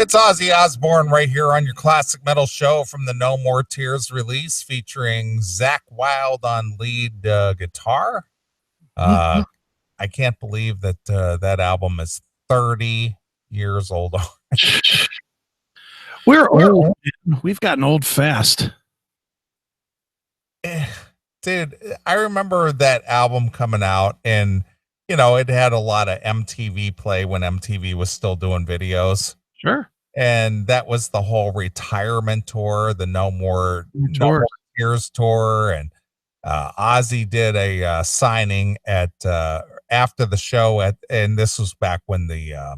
It's Ozzy Osbourne right here on your classic metal show from the No More Tears release, featuring Zakk Wylde on lead guitar. I can't believe that that album is 30 years old. We're old. We've gotten old fast. Dude, I remember that album coming out, and you know, it had a lot of MTV play when MTV was still doing videos. Sure. And that was the whole retirement tour, the No More Tears tour. And Ozzy did a signing at after the show and this was back when the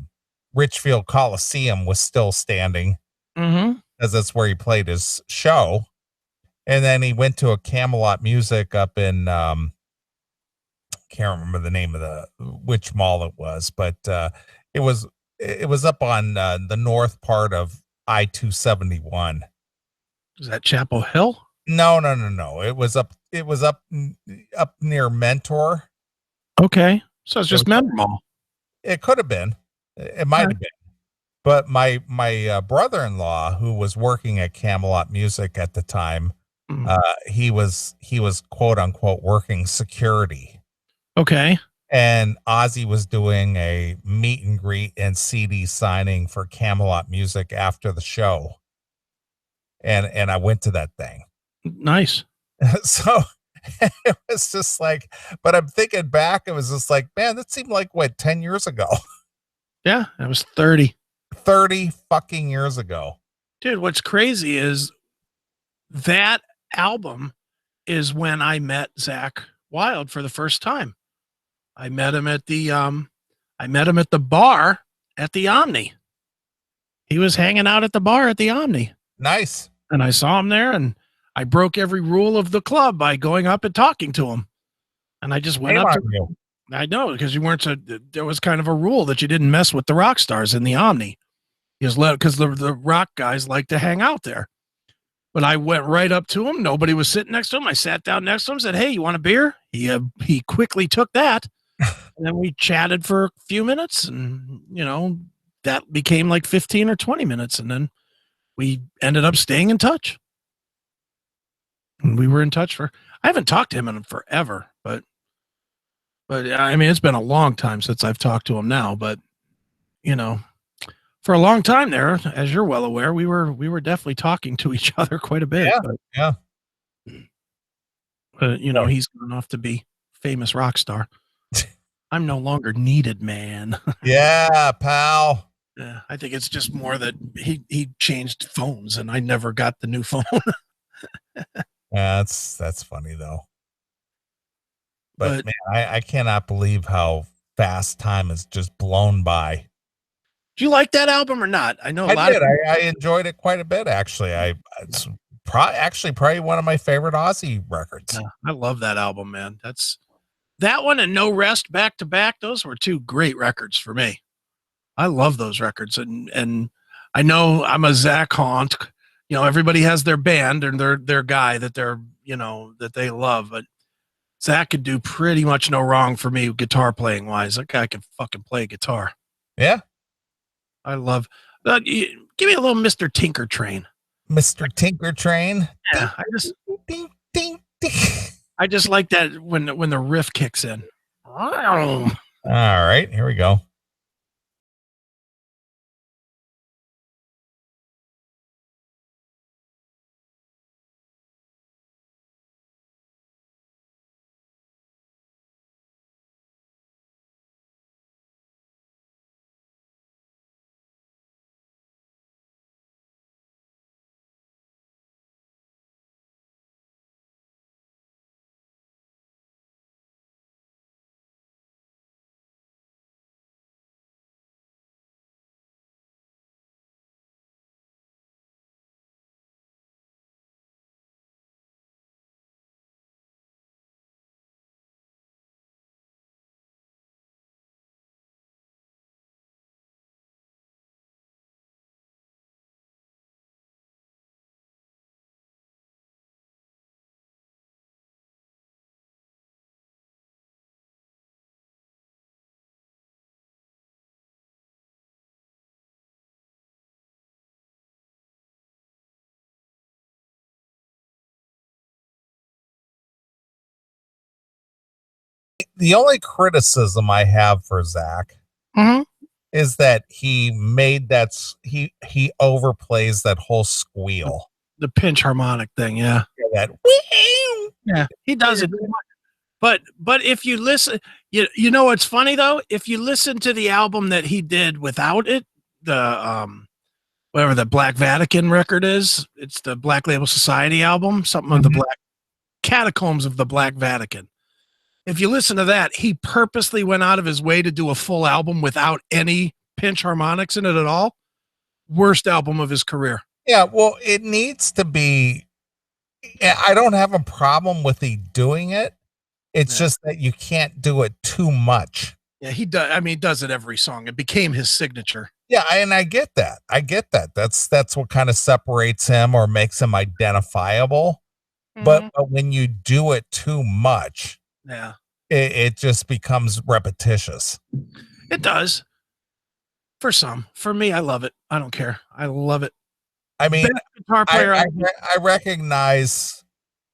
Richfield Coliseum was still standing, because that's where he played his show. And then he went to a Camelot Music up in can't remember the name of which mall it was, but it was up on the north part of I-271. Is that Chapel Hill? No. It was up near Mentor. Okay. So it's just Mentor Mall. It could have been. It might have been. But my brother-in-law, who was working at Camelot Music at the time, he was quote unquote working security. Okay. And Ozzy was doing a meet and greet and CD signing for Camelot Music after the show. And I went to that thing. Nice. So it was just like, but I'm thinking back, it was just like, man, that seemed like what, 10 years ago? Yeah, it was 30 fucking years ago. Dude, what's crazy is that album is when I met Zakk Wylde for the first time. I met him at the bar at the Omni. He was hanging out at the bar at the Omni. Nice. And I saw him there, and I broke every rule of the club by going up and talking to him. And I just went up to him. I know, because there was kind of a rule that you didn't mess with the rock stars in the Omni. Because the rock guys like to hang out there. But I went right up to him. Nobody was sitting next to him. I sat down next to him, said, "Hey, you want a beer?" He quickly took that. And then we chatted for a few minutes, and that became like 15 or 20 minutes, and then we ended up staying in touch. And we were in touch I haven't talked to him in forever, but I mean, it's been a long time since I've talked to him now, but for a long time there, as you're well aware, we were definitely talking to each other quite a bit. Yeah. But he's gone off to be famous rock star. I'm no longer needed, man. Yeah, pal. Yeah, I think it's just more that he changed phones and I never got the new phone. Yeah, that's funny though. But man, I cannot believe how fast time has just blown by. Do you like that album or not? I know I enjoyed it quite a bit, actually. It's probably one of my favorite Ozzy records. Yeah, I love that album, man. That one and No Rest back to back. Those were two great records for me. I love those records, and I know I'm a Zakk haunt. Everybody has their band and their guy that that they love, but Zakk could do pretty much no wrong for me guitar playing wise. That guy can fucking play guitar. Yeah, I love. Give me a little Mr. Tinker Train. Mr. Tinker Train. Yeah, I just like that when the riff kicks in. All right, here we go. The only criticism I have for Zakk is that he made that he overplays that whole squeal, the pinch harmonic thing. Yeah, yeah, he does it. But if you listen, you know what's funny though? If you listen to the album that he did without it, the whatever the Black Vatican record is, it's the Black Label Society album, something of the Black Catacombs of the Black Vatican. If you listen to that, he purposely went out of his way to do a full album without any pinch harmonics in it at all. Worst album of his career. Yeah, well, it needs to be. I don't have a problem with he doing it. It's just that you can't do it too much. Yeah, he does. I mean, he does it every song. It became his signature. Yeah, and I get that. That's what kind of separates him or makes him identifiable. But when you do it too much, yeah, it just becomes repetitious. It does. For some. For me, I love it. I don't care. I love it. I mean, guitar player I recognize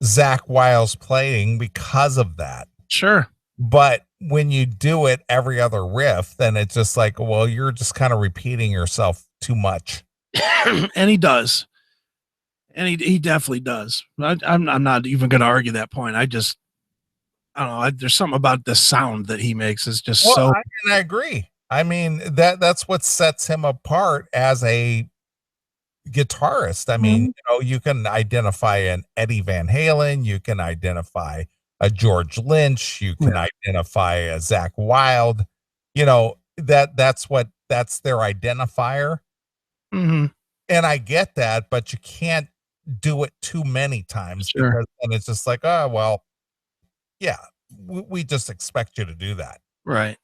Zakk Wylde's playing because of that. Sure. But when you do it every other riff, then it's just like, well, you're just kind of repeating yourself too much. And he does. And he definitely does. I'm not even going to argue that point. I don't know. There's something about the sound that he makes is just so. I agree. I mean, that's what sets him apart as a guitarist. I mean, you can identify an Eddie Van Halen, you can identify a George Lynch, you can identify a Zakk Wylde. That's their identifier. And I get that, but you can't do it too many times because then it's just like, oh well, yeah, we just expect you to do that. Right.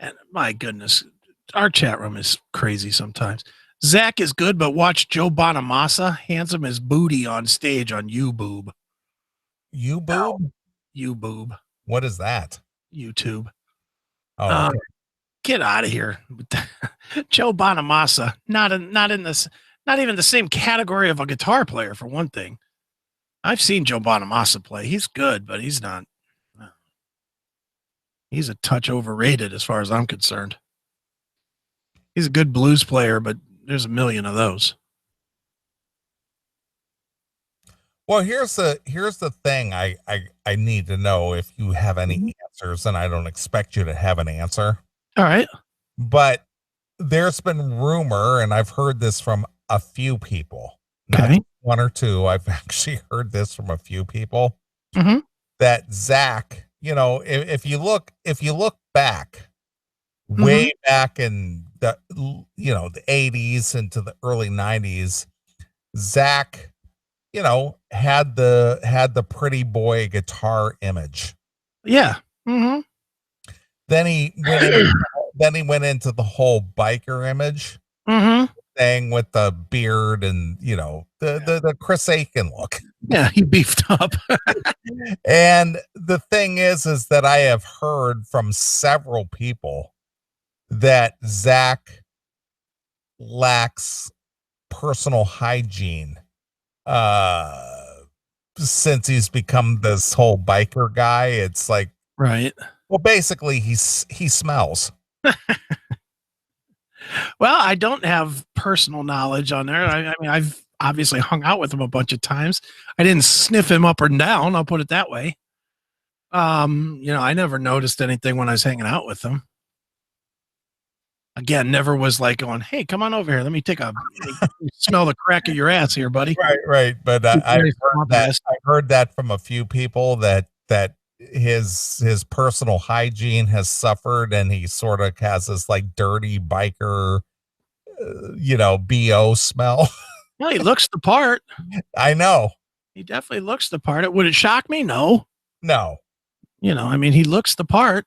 And my goodness, our chat room is crazy sometimes. Zakk is good, but watch Joe Bonamassa hands him his booty on stage on YouBoob. YouBoob? YouBoob. What is that? YouTube. Oh, okay. Get out of here. Joe Bonamassa, not even the same category of a guitar player, for one thing. I've seen Joe Bonamassa play. He's good, but he's not. He's a touch overrated as far as I'm concerned. He's a good blues player, but there's a million of those. Well, here's the thing I need to know if you have any answers, and I don't expect you to have an answer. All right. But there's been rumor, and I've heard this from a few people, not one or two. I've actually heard this from a few people that Zakk, if you look back, way back in the the 80s into the early 90s, Zakk, had the pretty boy guitar image. Yeah. Then he went into the whole biker image thing with the beard and the Chris Aiken look. Yeah, he beefed up. And the thing is that I have heard from several people that Zakk lacks personal hygiene since he's become this whole biker guy. It's like, right. Well, basically he smells. Well, I don't have personal knowledge on there. I mean, I've obviously hung out with him a bunch of times. I didn't sniff him up or down. I'll put it that way. I never noticed anything when I was hanging out with him. Again, never was like going, hey, come on over here. Let me smell the crack of your ass here, buddy. Right. But I heard that from a few people that his personal hygiene has suffered, and he sort of has this like dirty biker, BO smell. Well, he looks the part. I know. He definitely looks the part. Would it shock me? No. I mean, he looks the part.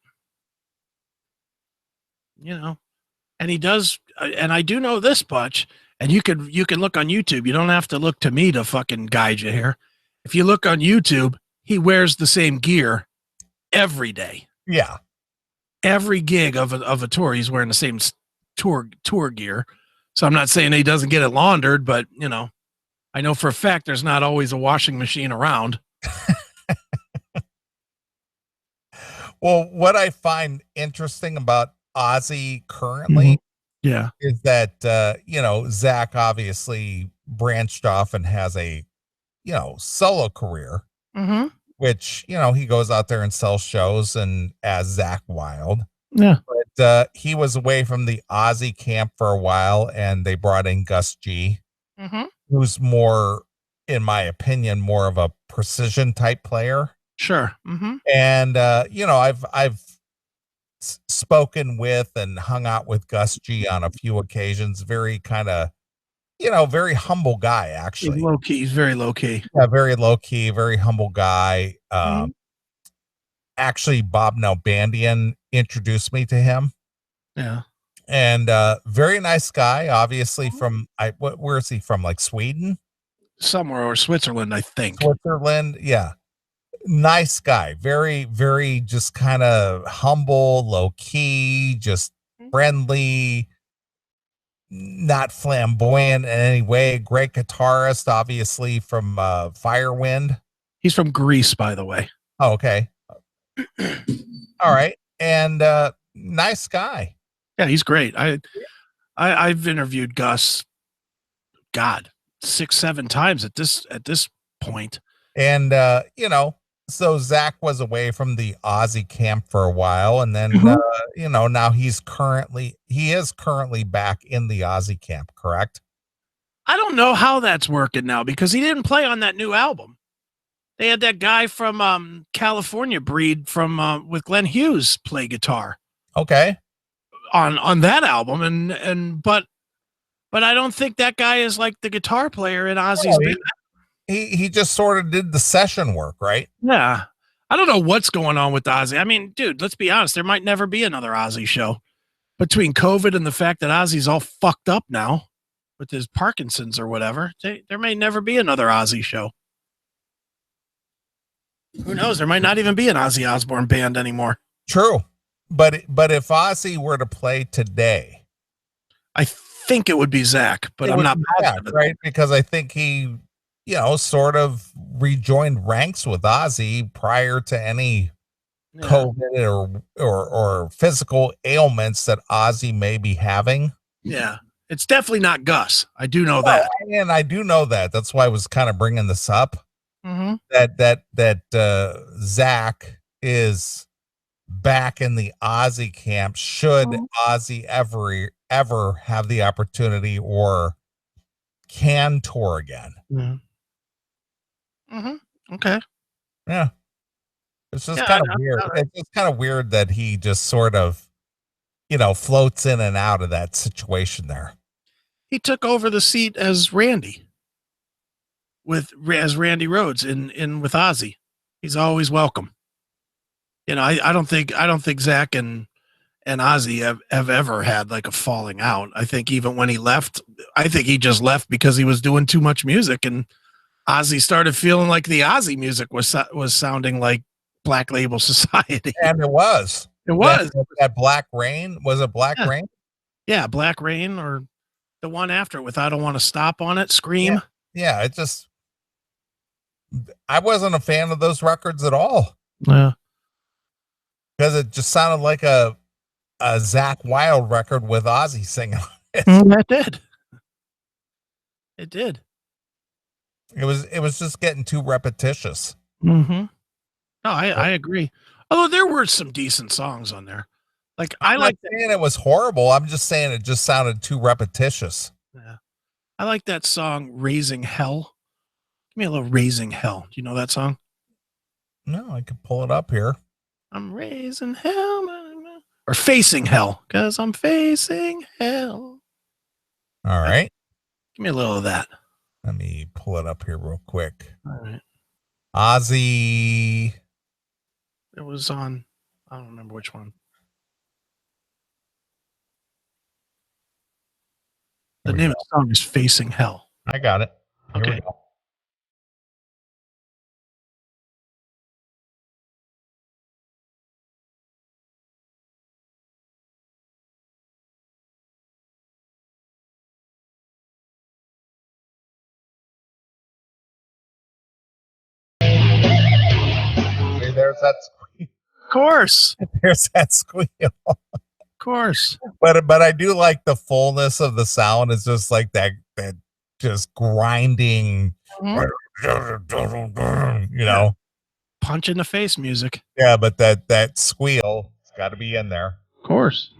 And he does, and I do know this much, and you can look on YouTube. You don't have to look to me to fucking guide you here. If you look on YouTube, he wears the same gear every day. Yeah. Every gig of a tour, he's wearing the same tour gear. So I'm not saying he doesn't get it laundered, but I know for a fact there's not always a washing machine around. Well, what I find interesting about Ozzy currently Yeah. is that Zakk obviously branched off and has a solo career, which he goes out there and sells shows and as Zakk Wylde. Yeah. But he was away from the Ozzy camp for a while, and they brought in Gus G, who's more, in my opinion, more of a precision type player. Sure. And I've spoken with and hung out with Gus G on a few occasions. Very kind of, very humble guy, actually. He's low key. He's very low key. Yeah, very low key, very humble guy. Actually, Bob Nalbandian introduced me to him. Yeah. And very nice guy, obviously from where is he from? Like Sweden? Somewhere, or Switzerland, I think. Switzerland, yeah. Nice guy, very, very just kind of humble, low key, just friendly, not flamboyant in any way. Great guitarist, obviously from Firewind. He's from Greece, by the way. Oh, okay. All right. And nice guy. Yeah, he's great. I've interviewed Gus, God, 6-7 times at this point. And so Zakk was away from the Ozzy camp for a while, and then now he is currently back in the Ozzy camp, correct? I don't know how that's working now because he didn't play on that new album. They had that guy from California Breed from with Glenn Hughes play guitar. Okay. On that album, but I don't think that guy is like the guitar player in Ozzy's band. He just sort of did the session work, right? Yeah. I don't know what's going on with Ozzy. I mean, dude, let's be honest. There might never be another Ozzy show between COVID and the fact that Ozzy's all fucked up now with his Parkinson's or whatever. There may never be another Ozzy show. Who knows? There might not even be an Ozzy Osbourne band anymore. True. But if Ozzy were to play today, I think it would be Zakk, but I'm not positive. Right? Because I think he sort of rejoined ranks with Ozzy prior to any COVID or physical ailments that Ozzy may be having. Yeah, it's definitely not Gus. I do know that. And I do know that. That's why I was kind of bringing this up. That Zakk is back in the Ozzy camp. Should Ozzy ever have the opportunity or can tour again? Okay. Yeah. It's just kind of weird. It's just kind of weird that he just sort of, floats in and out of that situation there. He took over the seat as Randy as Randy Rhoads in with Ozzy. He's always welcome. I don't think Zakk and Ozzy have ever had like a falling out. I think even when he left, I think he just left because he was doing too much music, and Ozzy started feeling like the Ozzy music was sounding like Black Label Society. And it was. That Black Rain. Was it Black Rain? Yeah, Black Rain, or the one after it with I Don't Want to Stop on it, Scream. Yeah, it just, I wasn't a fan of those records at all. Yeah. Because it just sounded like a Zakk Wylde record with Ozzy singing. That did. It did. It was just getting too repetitious. No, I agree. Although there were some decent songs on there. Like I'm not saying it was horrible. I'm just saying it just sounded too repetitious. Yeah. I like that song Raising Hell. Give me a little Raising Hell. Do you know that song? No, I could pull it up here. I'm raising hell. Or Facing Hell, because I'm facing hell. All right. Give me a little of that. Let me pull it up here real quick. All right. Ozzy. It was on, I don't remember which one. The name of the song is Facing Hell. I got it. Here okay. We go. There's that screen. course. There's that squeal. Of course. But I do like the fullness of the sound. It's just like that just grinding, you know, punch in the face music. Yeah, but that squeal, it's got to be in there. Of course.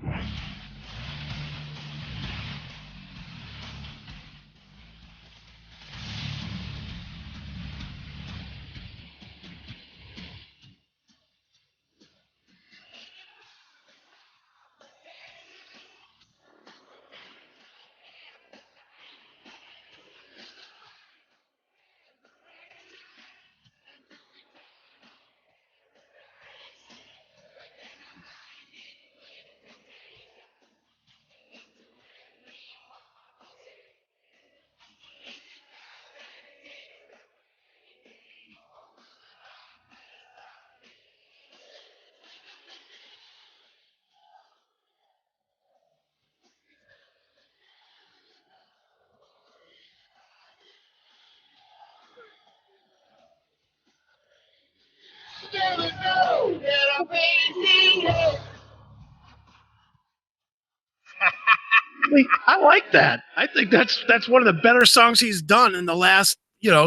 I like that. I think that's one of the better songs he's done in the last,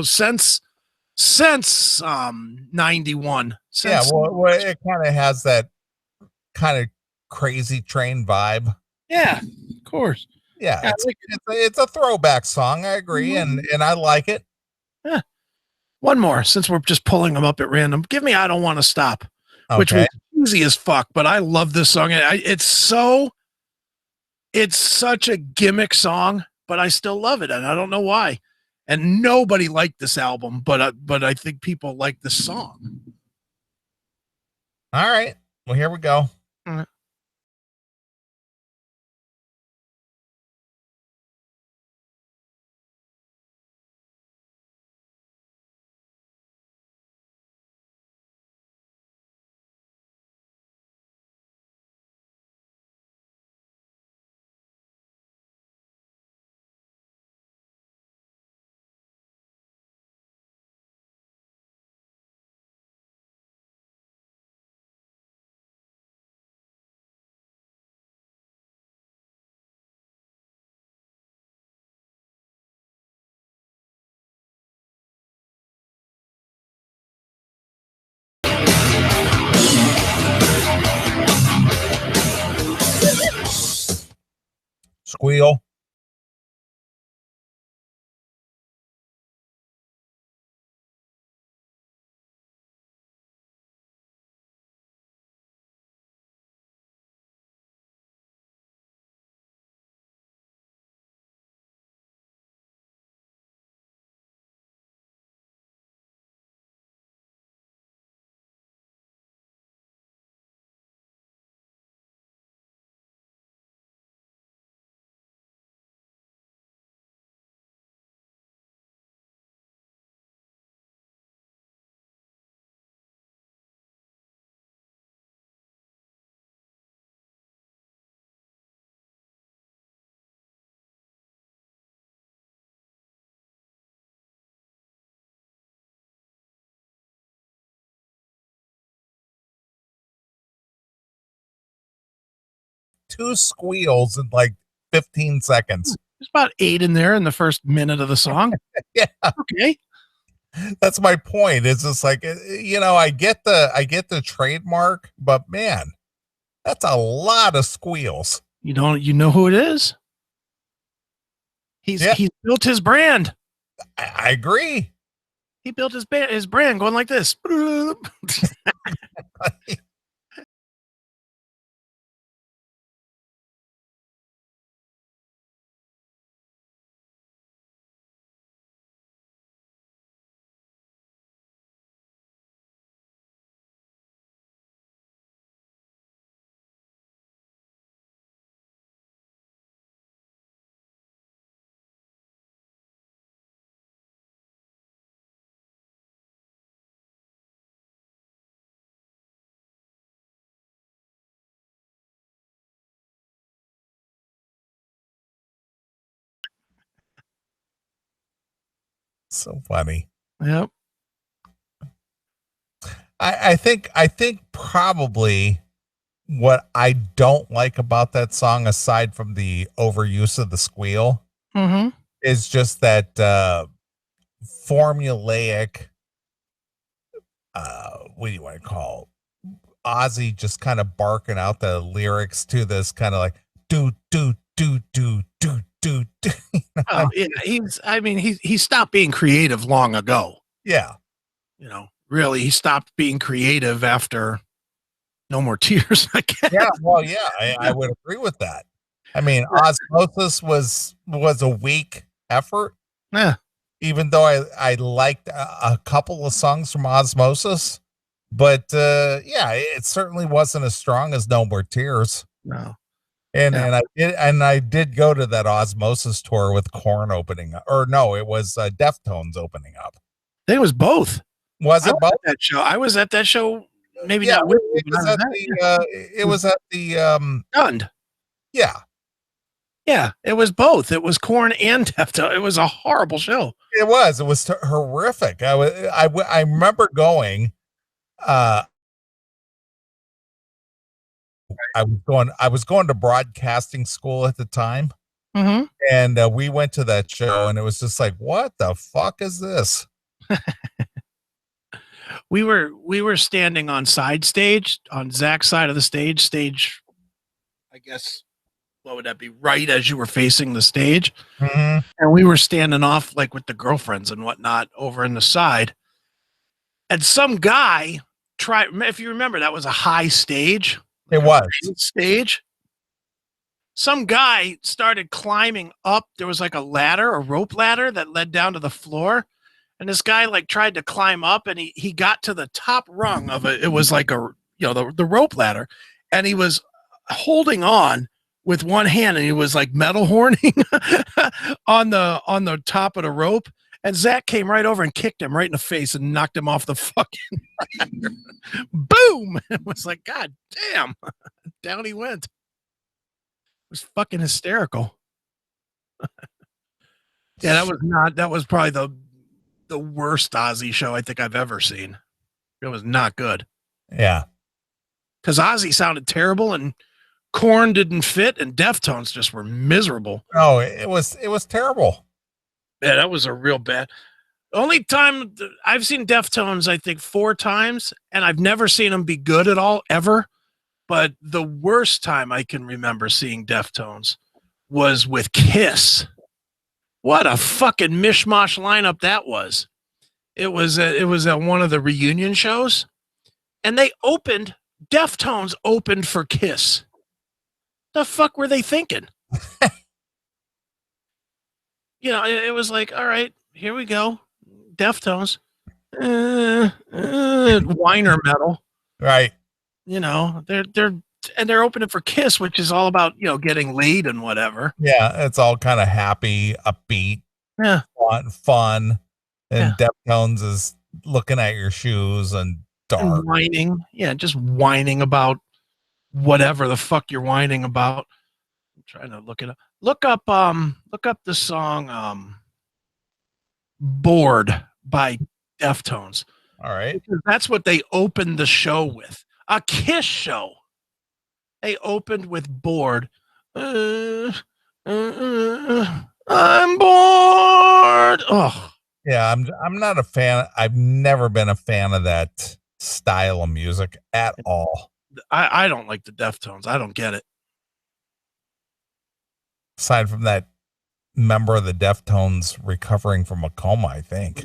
since 91. Yeah, well, it kind of has that kind of crazy train vibe. Yeah, of course. Yeah, it's a throwback song. I agree, and I like it. Yeah. One more, since we're just pulling them up at random. Give me "I Don't Want to Stop," which was easy as fuck, but I love this song. It's such a gimmick song, but I still love it, and I don't know why. And nobody liked this album, but I think people like this song. All right, well, here we go. All right. Squeal. Two squeals in like 15 seconds. There's about 8 in there in the first minute of the song. Yeah. Okay. That's my point. It's just like, I get the trademark, but man, that's a lot of squeals. You know who it is? He's built his brand. I agree. He built his brand going like this. So funny. Yep. I think probably what I don't like about that song, aside from the overuse of the squeal, is just that formulaic. What do you want to call Ozzy just kind of barking out the lyrics to this kind of like do do do do do do do. Oh, yeah, he stopped being creative long ago. Yeah. Really, he stopped being creative after No More Tears, I guess. Yeah, well, yeah, I would agree with that. I mean, Osmosis was a weak effort. Yeah. Even though I liked a couple of songs from Osmosis, but yeah, it certainly wasn't as strong as No More Tears. No. And I did go to that Osmosis tour with Korn opening up, or no, it was Deftones opening up. I think it was both. Was it both? That show. I was at that show. Maybe yeah, not with it was at the it was at the Stunned. Yeah. Yeah, it was both. It was Korn and Deftones. It was a horrible show. It was horrific. I remember going I was going to broadcasting school at the time. And we went to that show and it was just like, what the fuck is this? We were standing on side stage, on Zakk's side of the stage, I guess, what would that be? Right as you were facing the stage. And we were standing off like with the girlfriends and whatnot over in the side. And some guy if you remember, that was a high stage. It was stage. Some guy started climbing up. There was like a rope ladder that led down to the floor. And this guy like tried to climb up and he got to the top rung of it. It was like the rope ladder. And he was holding on with one hand and he was like metal horning on the top of the rope. And Zakk came right over and kicked him right in the face and knocked him off the fucking ladder. Boom! It was like, God damn. Down he went. It was fucking hysterical. Yeah, that was probably the worst Ozzy show I think I've ever seen. It was not good. Yeah. Because Ozzy sounded terrible and Korn didn't fit and Deftones just were miserable. Oh, it was terrible. Yeah, that was a real bad. Only time I've seen Deftones, I think 4 times, and I've never seen them be good at all, ever. But the worst time I can remember seeing Deftones was with Kiss. What a fucking mishmash lineup that was. It was at one of the reunion shows, and Deftones opened for Kiss. The fuck were they thinking? It was like, all right, here we go. Deftones. Whiner metal. Right. They're opening for Kiss, which is all about, getting laid and whatever. Yeah, it's all kind of happy, upbeat. Yeah. Fun. And Deftones is looking at your shoes and dark. And whining. Yeah, just whining about whatever the fuck you're whining about. I'm trying to look it up. Look up the song Bored by Deftones. All right. Because that's what they opened the show with. A Kiss show. They opened with Bored. I'm bored. Oh. Yeah, I'm not a fan. I've never been a fan of that style of music at all. I don't like the Deftones. I don't get it. Aside from that member of the Deftones recovering from a coma, I think.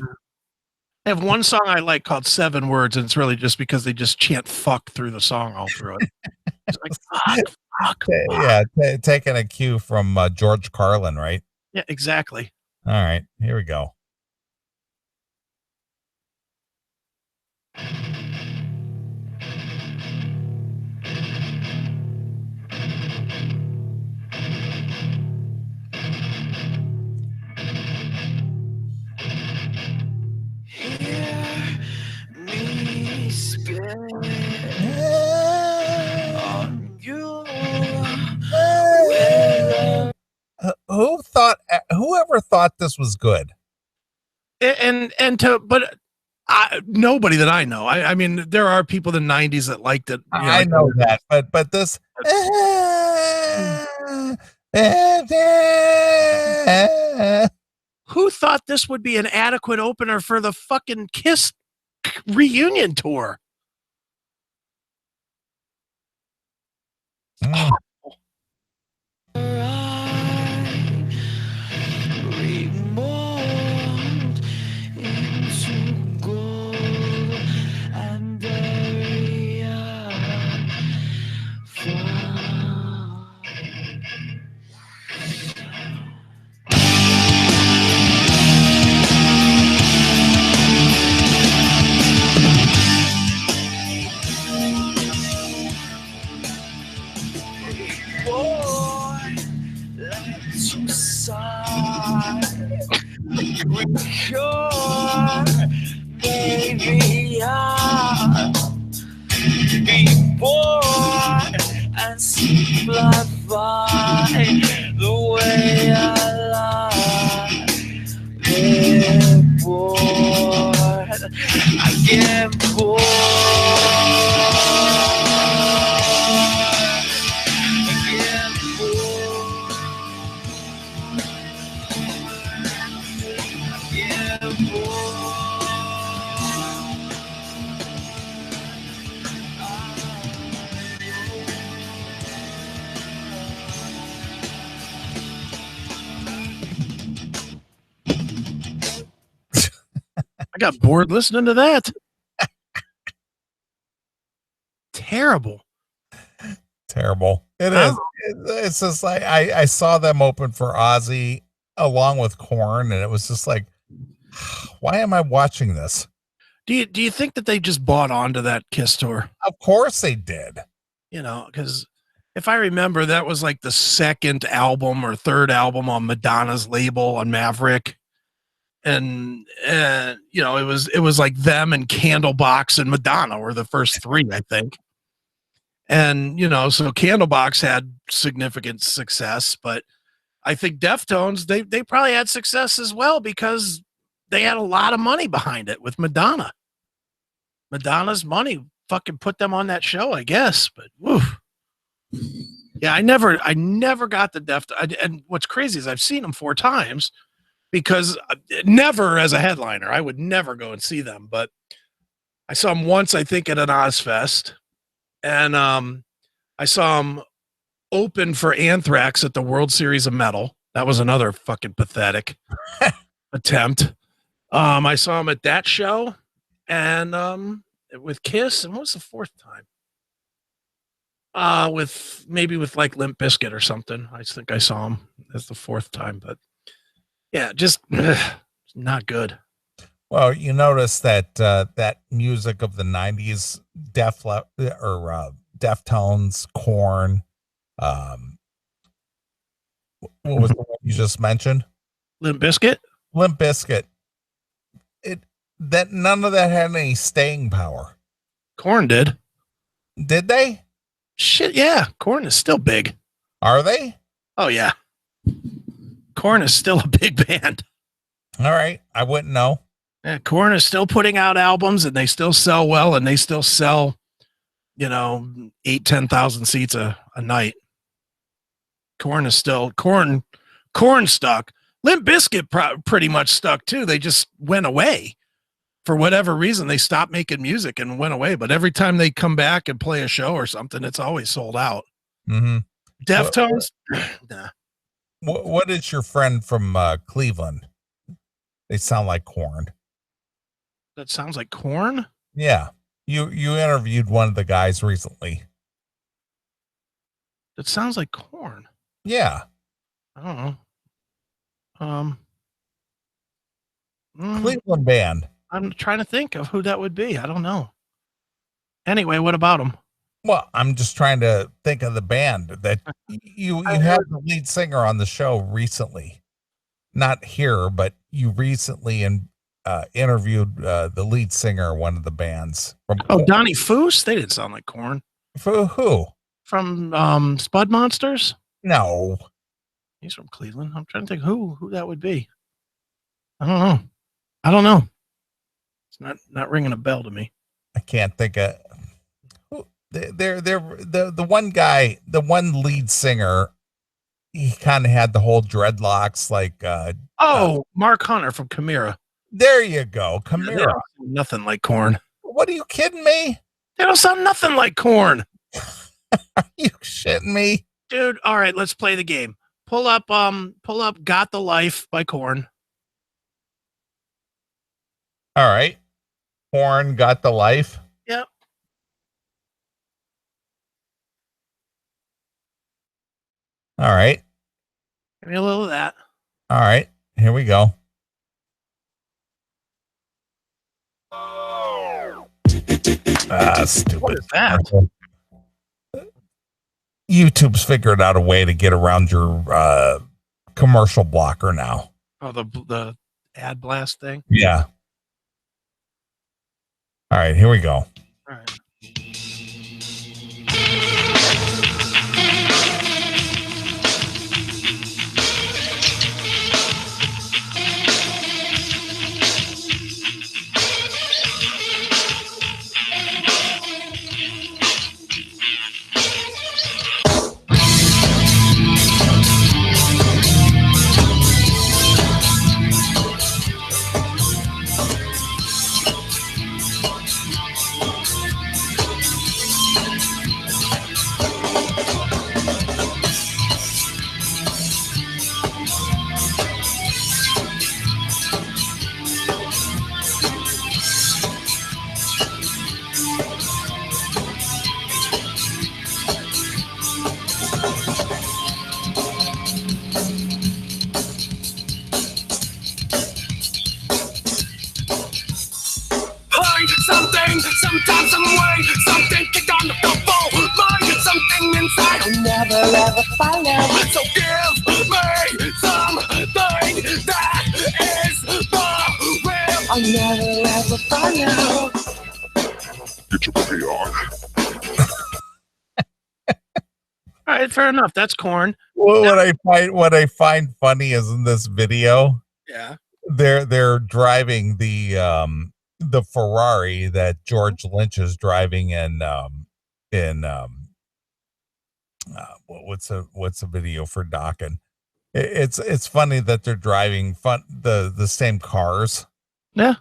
I have one song I like called 7 Words, and it's really just because they just chant fuck through the song all through it. It's like, fuck. Yeah, taking a cue from George Carlin, right? Yeah, exactly. All right, here we go. Whoever thought this was good? But Nobody that I know. I mean, there are people in the 90s that liked it. I know that, but this. Who thought this would be an adequate opener for the fucking Kiss reunion tour? Mm. Baby, I be born and simplify the way I like. Get bored, I get bored. I got bored listening to that. Terrible. It is. It's just like I saw them open for Ozzy along with Korn, and it was just like, why am I watching this? Do you think that they just bought onto that Kiss tour? Of course they did. Because if I remember, that was like the second album or third album on Madonna's label on Maverick. And it was like them and Candlebox and Madonna were the first three, I think. And so Candlebox had significant success, but I think Deftones they probably had success as well because they had a lot of money behind it with Madonna. Madonna's money fucking put them on that show, I guess. But woof. Yeah, I never got the Deftones. And what's crazy is I've seen them 4 times. Because never as a headliner, I would never go and see them. But I saw them once, I think, at an Ozfest, and I saw them open for Anthrax at the World Series of Metal. That was another fucking pathetic attempt. I saw them at that show, and with Kiss, and what was the 4th time? With like Limp Bizkit or something. I think I saw them as the 4th time, but. Yeah, just not good. Well, you notice that that music of the 90s, Deftones, Korn, what was the one you just mentioned? Limp Bizkit? Limp Bizkit. That none of that had any staying power. Korn did. Did they? Shit, yeah. Korn is still big. Are they? Oh, yeah. Korn is still a big band. All right. I wouldn't know. Yeah, Korn is still putting out albums and they still sell well and they still sell, 8,000-10,000 seats a night. Korn is still Korn stuck. Limp Bizkit pretty much stuck too. They just went away for whatever reason. They stopped making music and went away. But every time they come back and play a show or something, it's always sold out. Mm-hmm. Deftones, nah. What is your friend from Cleveland? They sound like Korn. That sounds like Korn? Yeah. You interviewed one of the guys recently. That sounds like Korn. Yeah. I don't know. Cleveland band. I'm trying to think of who that would be. I don't know. Anyway, what about them? Well, I'm just trying to think of the band that you had the lead singer on the show recently. Not here, but you recently interviewed the lead singer of one of the bands. Donnie Foose? They didn't sound like Korn. For who? From Spud Monsters? No. He's from Cleveland. I'm trying to think who that would be. I don't know. not ringing a bell to me. I can't think of. They're the one guy, the one lead singer. He kind of had the whole dreadlocks, like Mark Hunter from Chimaira. There you go, Chimaira. Nothing like Korn. What are you kidding me? They don't sound nothing like Korn. Are you shitting me, dude? All right, let's play the game. Pull up "Got the Life" by Korn. All right, Korn, "Got the Life." Yep. All right. Give me a little of that. All right, here we go. Stupid. What is that? YouTube's figured out a way to get around your commercial blocker now. Oh, the ad blast thing? Yeah. All right, here we go. All right. Sometimes some way, something kicked on the floor. Mind something inside I'll never ever find out. So give me something that is the real. I'll never ever find out. Get your pay on. All right, fair enough. That's Korn. Well, what I find funny is in this video. Yeah. They're driving the Ferrari that George Lynch is driving what's the video for Dokken? It's funny that they're driving the same cars. Yeah,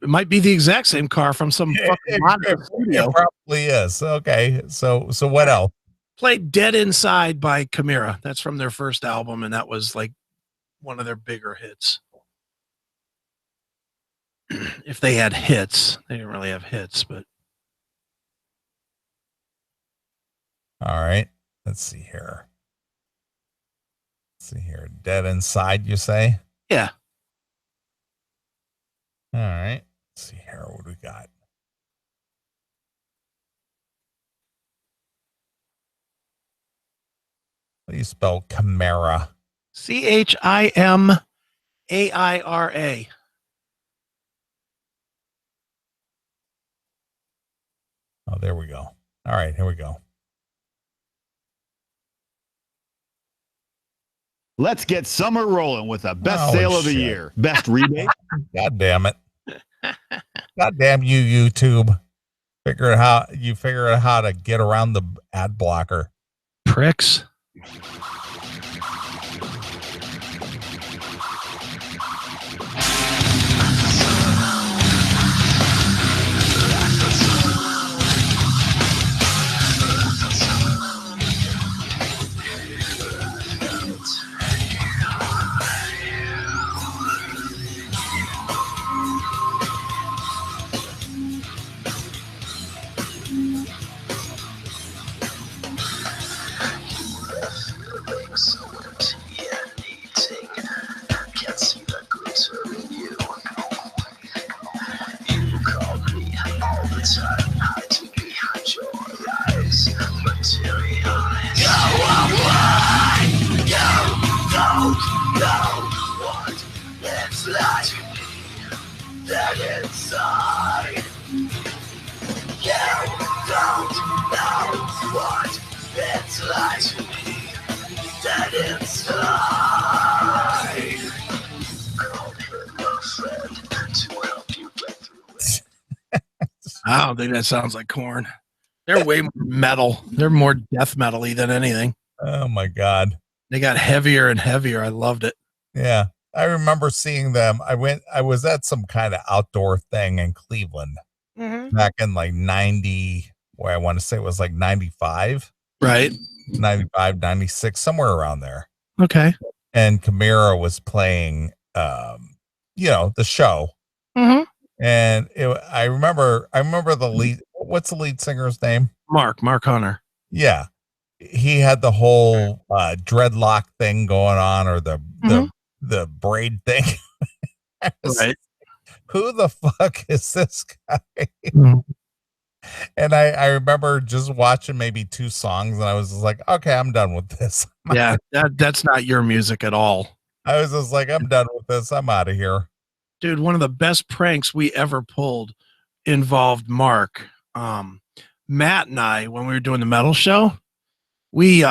it might be the exact same car from some fucking studio. It probably is. Okay, so what else? Played "Dead Inside" by Chimaira. That's from their first album, and that was like one of their bigger hits. If they had hits, they didn't really have hits, but. All right, let's see here. "Dead Inside," you say? Yeah. All right, let's see here. What do we got? How do you spell Chimaira? Chimaira. Oh, there we go. All right, here we go. Let's get summer rolling with the best sale of the year. Best rebate. God damn it. God damn you, YouTube. Figure out how to get around the ad blocker. Pricks. I don't think that sounds like Korn. They're way more metal. They're more death metal-y than anything. Oh my God. They got heavier and heavier. I loved it. Yeah. I remember seeing them. I was at some kind of outdoor thing in Cleveland back in like 90, where I want to say it was like 95. Right. 95, 96, somewhere around there. Okay. And Chimaira was playing, the show. Mm-hmm. And I remember the lead. What's the lead singer's name? Mark Hunter. Yeah. He had the whole dreadlock thing going on, or the braid thing. Right. Who the fuck is this guy? Mm-hmm. And I remember just watching maybe 2 songs, and I was just like, okay, I'm done with this. Yeah, that's not your music at all. I was just like, I'm done with this. I'm out of here. Dude, one of the best pranks we ever pulled involved Mark. Matt and I, when we were doing the metal show, we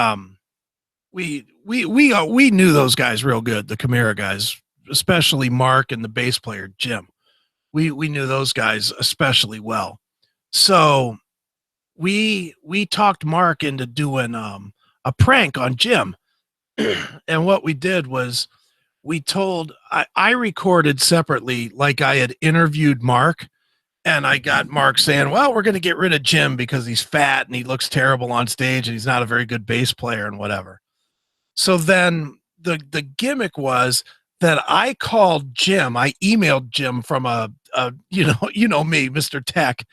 knew those guys real good, the Chimaira guys, especially Mark and the bass player Jim. We knew those guys especially well. So we talked Mark into doing a prank on Jim. And what we did was I recorded separately, like I had interviewed Mark, and I got Mark saying, well, we're going to get rid of Jim because he's fat and he looks terrible on stage and he's not a very good bass player and whatever. So then the gimmick was that I called Jim. I emailed Jim from me, Mr. Tech.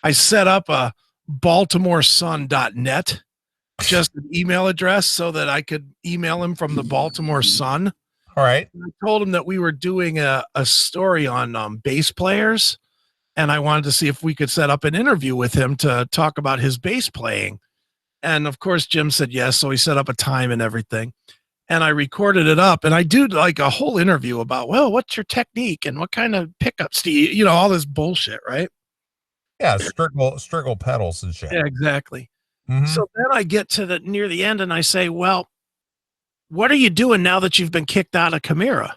I set up a baltimoresun.net, just an email address, so that I could email him from the Baltimore Sun. All right. And I told him that we were doing a story on bass players, and I wanted to see if we could set up an interview with him to talk about his bass playing. And of course, Jim said yes, so he set up a time and everything. And I recorded it up, and I do like a whole interview about, well, what's your technique and what kind of pickups do you, all this bullshit, right? Yeah, striggle pedals and shit. Yeah, exactly. Mm-hmm. So then I get to near the end, and I say, well, what are you doing now that you've been kicked out of Chimaira?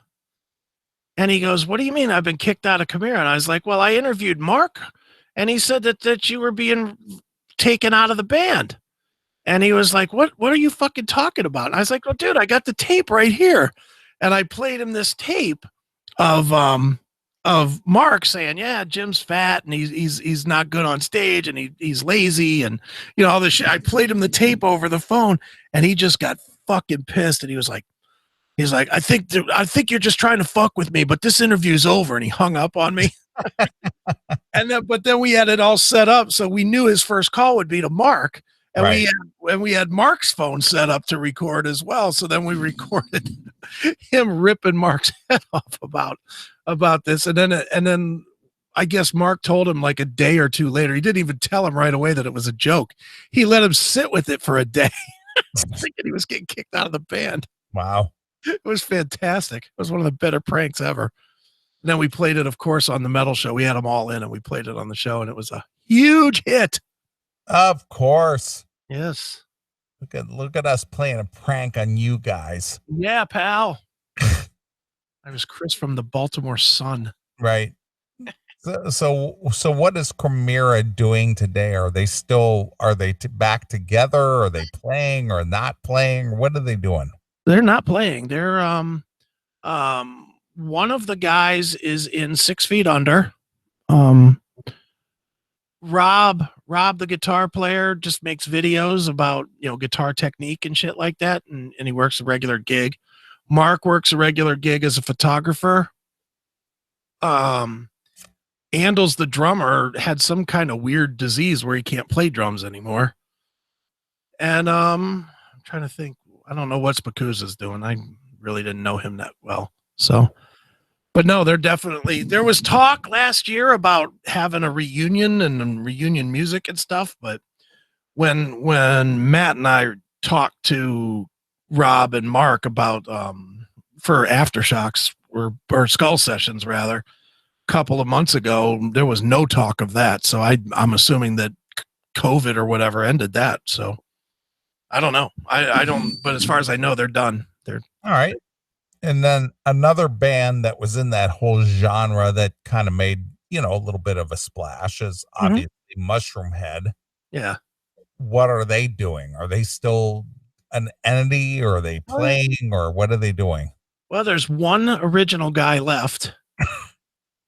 And he goes, what do you mean I've been kicked out of Chimaira? And I was like, well, I interviewed Mark, and he said that you were being taken out of the band. And he was like, what are you fucking talking about? And I was like, well, dude, I got the tape right here. And I played him this tape of Mark saying, yeah, Jim's fat and he's not good on stage and he's lazy and all this shit. I played him the tape over the phone, and he just got fucking pissed, and he's like, I think you're just trying to fuck with me, but this interview's over, and he hung up on me. But then we had it all set up, so we knew his first call would be to Mark. And right. we had Mark's phone set up to record as well. So then we recorded him ripping Mark's head off about this. And then I guess Mark told him like a day or two later. He didn't even tell him right away that it was a joke. He let him sit with it for a day, thinking he was getting kicked out of the band. Wow. It was fantastic. It was one of the better pranks ever. And then we played it, of course, on the metal show. We had them all in, and we played it on the show, and it was a huge hit. Of course. Yes. Look at us playing a prank on you guys. Yeah, pal. I was Chris from the Baltimore Sun. Right. So what is Chimaira doing today? Are they back together? Are they playing or not playing? What are they doing? They're not playing. They're one of the guys is in 6 Feet Under. Rob, the guitar player, just makes videos about, guitar technique and shit like that. And he works a regular gig. Mark works a regular gig as a photographer. Andals, the drummer, had some kind of weird disease where he can't play drums anymore. And I'm trying to think. I don't know what Spakuza's doing. I really didn't know him that well. So, but no, there was talk last year about having a reunion and reunion music and stuff. But when Matt and I talked to Rob and Mark about, for Aftershocks or Skull Sessions rather, a couple of months ago, there was no talk of that. So I'm assuming that COVID or whatever ended that. So I don't know. I don't, but as far as I know, they're done. They're all right. And then another band that was in that whole genre that kind of made, a little bit of a splash is obviously Mushroom Head. Yeah. What are they doing? Are they still an entity, or are they playing, or what are they doing? Well, there's one original guy left,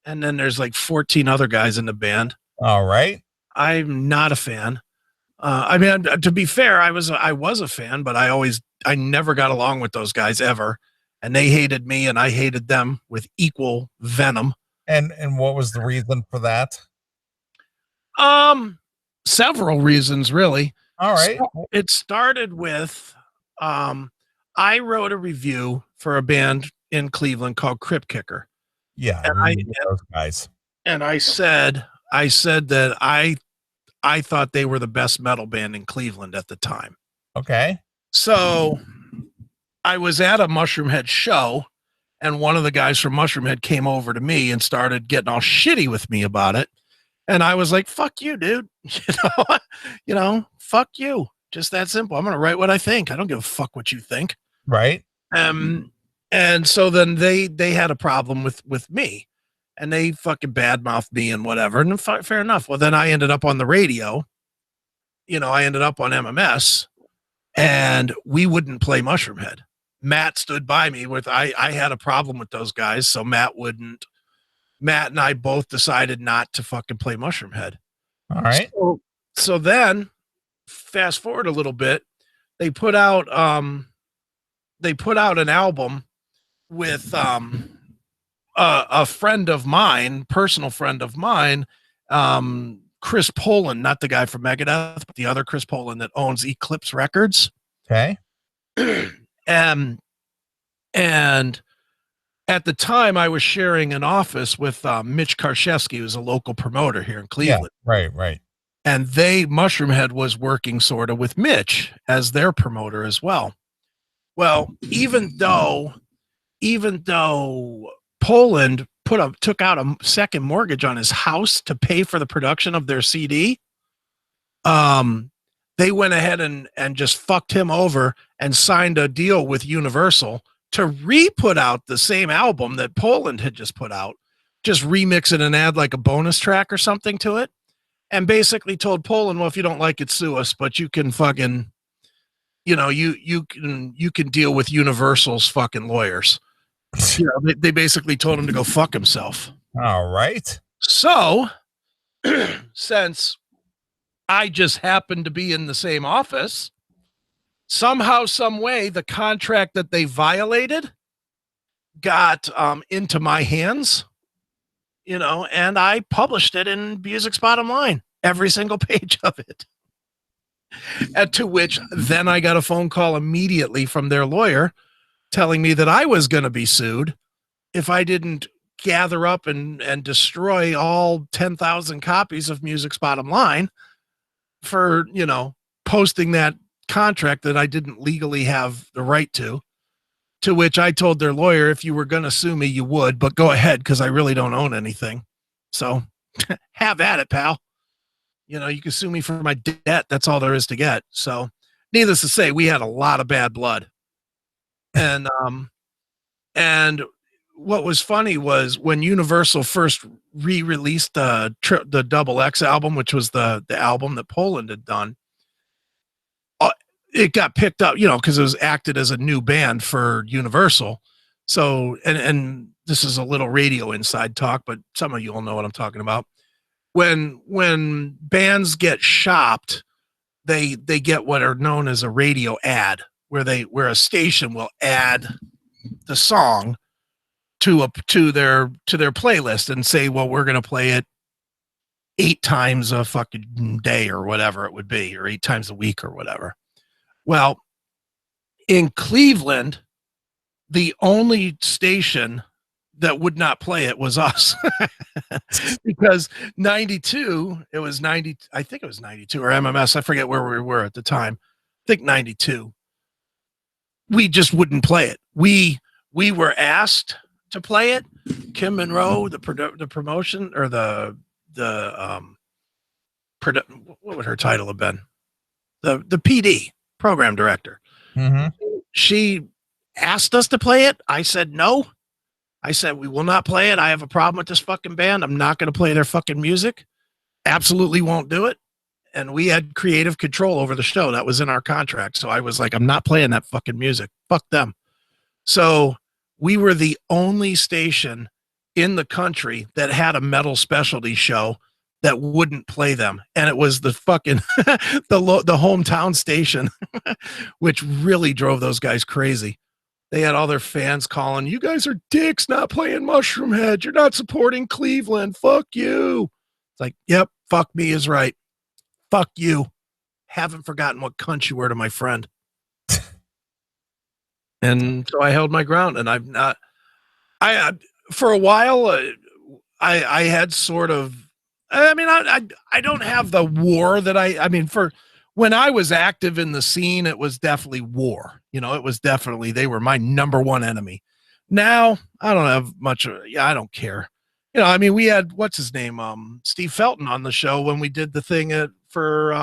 and then there's like 14 other guys in the band. All right. I'm not a fan. I mean, to be fair, I was a fan, but I never got along with those guys ever, and they hated me, and I hated them with equal venom. And what was the reason for that? Several reasons, really. All right. So it started with, I wrote a review for a band in Cleveland called Crypt Kicker. Yeah, I those guys. And I said that I thought they were the best metal band in Cleveland at the time. Okay. So I was at a Mushroom Head show, and one of the guys from Mushroom Head came over to me and started getting all shitty with me about it. And I was like, fuck you, dude. Fuck you. Just that simple. I'm going to write what I think. I don't give a fuck what you think. Right. And so then they had a problem with me, and they fucking badmouthed me and whatever. And fair enough. Well, then I ended up on the radio. I ended up on MMS, and we wouldn't play Mushroom Head. Matt stood by me with, I had a problem with those guys. So Matt and I both decided not to fucking play Mushroom Head. All right. So then fast forward a little bit, they put out an album with a friend of mine, personal friend of mine, Chris Poland, not the guy from Megadeth, but the other Chris Poland that owns Eclipse Records. Okay. And at the time, I was sharing an office with Mitch Karszewski, who's a local promoter here in Cleveland. Yeah, right. And Mushroom Head was working sort of with Mitch as their promoter as well. Well, even though Poland took out a second mortgage on his house to pay for the production of their CD, they went ahead and just fucked him over and signed a deal with Universal to re-put out the same album that Poland had just put out, just remix it and add like a bonus track or something to it, and basically told Poland, well, if you don't like it, sue us, but you can fucking, you can deal with Universal's fucking lawyers. They basically told him to go fuck himself. All right. So, since I just happened to be in the same office, somehow, some way, the contract that they violated got into my hands, and I published it in Music's Bottom Line, every single page of it. And to which then I got a phone call immediately from their lawyer telling me that I was going to be sued if I didn't gather up and destroy all 10,000 copies of Music's Bottom Line for, posting that contract that I didn't legally have the right to which I told their lawyer, if you were going to sue me, you would, but go ahead, because I really don't own anything. So have at it, pal. You can sue me for my debt. That's all there is to get. So needless to say, we had a lot of bad blood. And what was funny was when Universal first re-released the Double X album, which was the album that Poland had done, it got picked up, because it was acted as a new band for Universal. So, and this is a little radio inside talk, but some of you will know what I'm talking about. When bands get shopped, they get what are known as a radio ad, where a station will add the song to their playlist and say, well, we're going to play it 8 times a fucking day or whatever it would be, or 8 times a week or whatever. Well, in Cleveland, the only station that would not play it was us. Because 92, it was 90, I think it was 92 or MMS, I forget where we were at the time. I think 92. We just wouldn't play it. We were asked to play it. Kim Monroe, the promotion, or what would her title have been? The PD, program director. Mm-hmm. She asked us to play it. I said no. I said, we will not play it. I have a problem with this fucking band. I'm not going to play their fucking music. absolutely won't do it. And we had creative control over the show. That was in our contract. So I was like, I'm not playing that fucking music. Fuck them. So we were the only station in the country that had a metal specialty show that wouldn't play them. And it was the fucking, the hometown station, which really drove those guys crazy. They had all their fans calling, you guys are dicks not playing Mushroomhead. You're not supporting Cleveland. Fuck you. It's like, yep, fuck me is right. Fuck you. Haven't forgotten what cunt you were to my friend. And so I held my ground, and I've not, for a while, I had sort of, I mean, I don't have the war that I mean, for when I was active in the scene, it was definitely war. You know, it was definitely, they were my number one enemy. Now, I don't have much, I don't care. You know, I mean, we had, what's his name? Steve Felton on the show when we did the thing for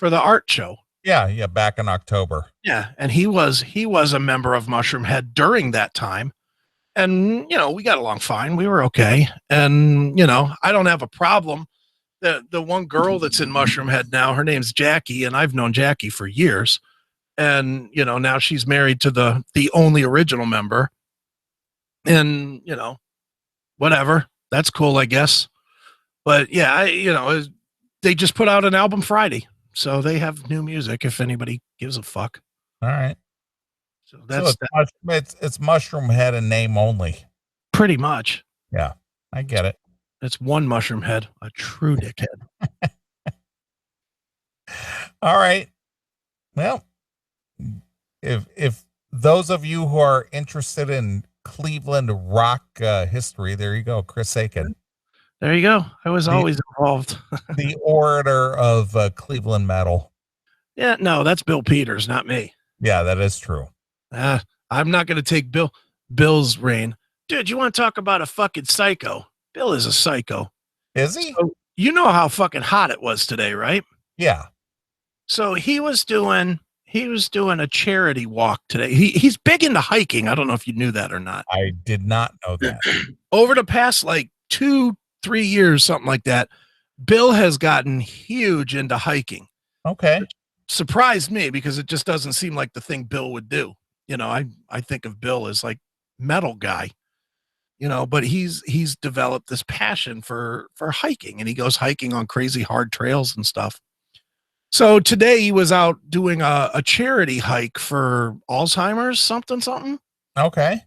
the art show. Yeah, back in October. Yeah, and he was a member of Mushroomhead during that time. And, you know, we got along fine. We were okay. And, you know, I don't have a problem. The one girl that's in Mushroomhead now, her name's Jackie, and I've known Jackie for years. And, you know, now she's married to the only original member. And, you know, whatever. That's cool, I guess. But yeah, they just put out an album Friday. So they have new music if anybody gives a fuck. All right. So that's it's Mushroomhead in name only. Pretty much. Yeah, I get it. It's one Mushroomhead, a true dickhead. All right. Well, if those of you who are interested in Cleveland rock history, there you go, Chris Aiken. There you go. I was always involved. The orator of Cleveland metal. Yeah, no, that's Bill Peters, not me. Yeah, that is true. I'm not going to take Bill's reign. Dude, you want to talk about a fucking psycho? Bill is a psycho. Is he? So, you know how fucking hot it was today, right? Yeah. So he was doing a charity walk today. He's big into hiking. I don't know if you knew that or not. I did not know that. Over the past like 2-3 years, something like that, Bill has gotten huge into hiking. Okay. Which surprised me because it just doesn't seem like the thing Bill would do. You know, I think of Bill as like metal guy, you know, but he's developed this passion for hiking, and he goes hiking on crazy hard trails and stuff. So today he was out doing a charity hike for Alzheimer's, something. Okay.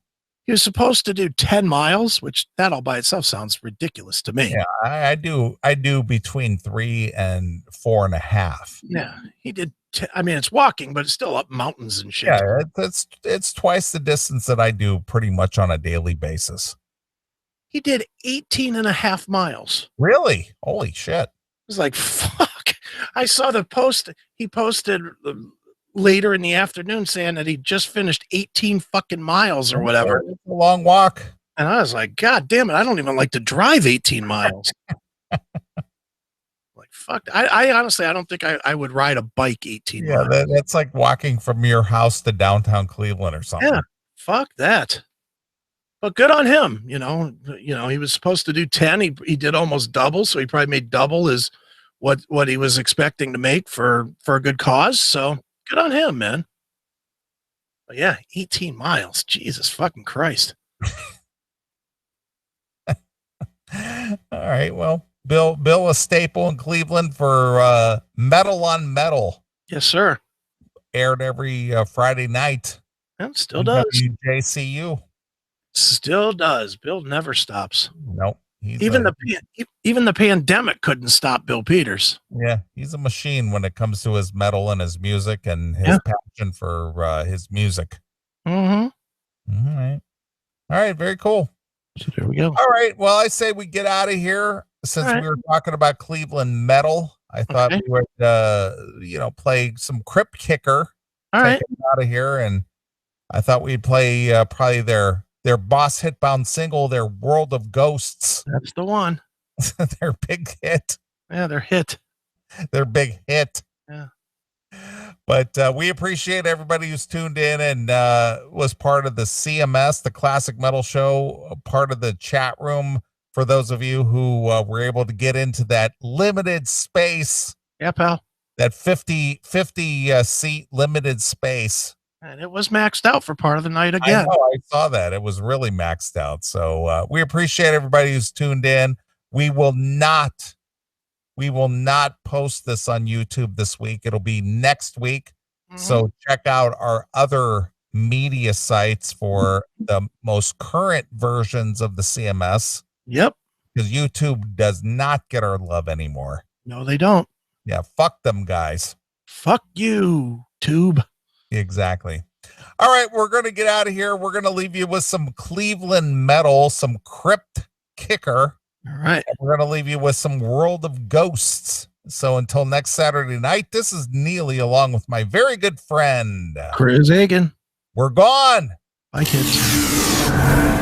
He was supposed to do 10 miles, which that all by itself sounds ridiculous to me. Yeah, I do between 3 and 4.5. Yeah, he did. I mean, it's walking, but it's still up mountains and shit. Yeah, it's twice the distance that I do pretty much on a daily basis. He did 18.5 miles. Really? Holy shit. I was like, fuck. I saw the post he posted later in the afternoon saying that he just finished 18 fucking miles or whatever. It's a long walk. And I was like, God damn it, I don't even like to drive 18 miles. Like, fuck. I honestly, I don't think I would ride a bike 18 miles. Yeah, that's like walking from your house to downtown Cleveland or something. Yeah, fuck that. But good on him. You know, he was supposed to do 10. He did almost double, so he probably made double as what he was expecting to make for a good cause. So good on him, man. But yeah, 18 miles. Jesus fucking Christ. All right. Well, Bill, a staple in Cleveland for Metal on Metal. Yes, sir. Aired every Friday night. And still does. WJCU. Still does. Bill never stops. Nope. Even the pandemic couldn't stop Bill Peters. Yeah, he's a machine when it comes to his metal and his music and his passion for his music. Mm-hmm. All right. Very cool. So there we go. All right. Well, I say we get out of here since we were talking about Cleveland metal. I thought we would, play some Crypt Kicker. All right. Out of here, and I thought we'd play probably their Boss Hitbound single, their World of Ghosts. That's the one. Their big hit. Yeah, their hit. Their big hit. Yeah. But we appreciate everybody who's tuned in and was part of the CMS, the Classic Metal Show, part of the chat room. for those of you who were able to get into that limited space. Yeah, pal. That 50 seat limited space. And it was maxed out for part of the night again. I know, I saw that. It was really maxed out. So we appreciate everybody who's tuned in. We will not post this on YouTube this week. It'll be next week. So check out our other media sites for the most current versions of the CMS. Yep. Because YouTube does not get our love anymore. No, they don't. Yeah, fuck them guys. Fuck you, tube. Exactly. All right, we're going to get out of here. We're going to leave you with some Cleveland metal, some Crypt Kicker. All right. And we're going to leave you with some World of Ghosts. So until next Saturday night, this is Neeley along with my very good friend Chris Hagen. We're gone. Bye, kids.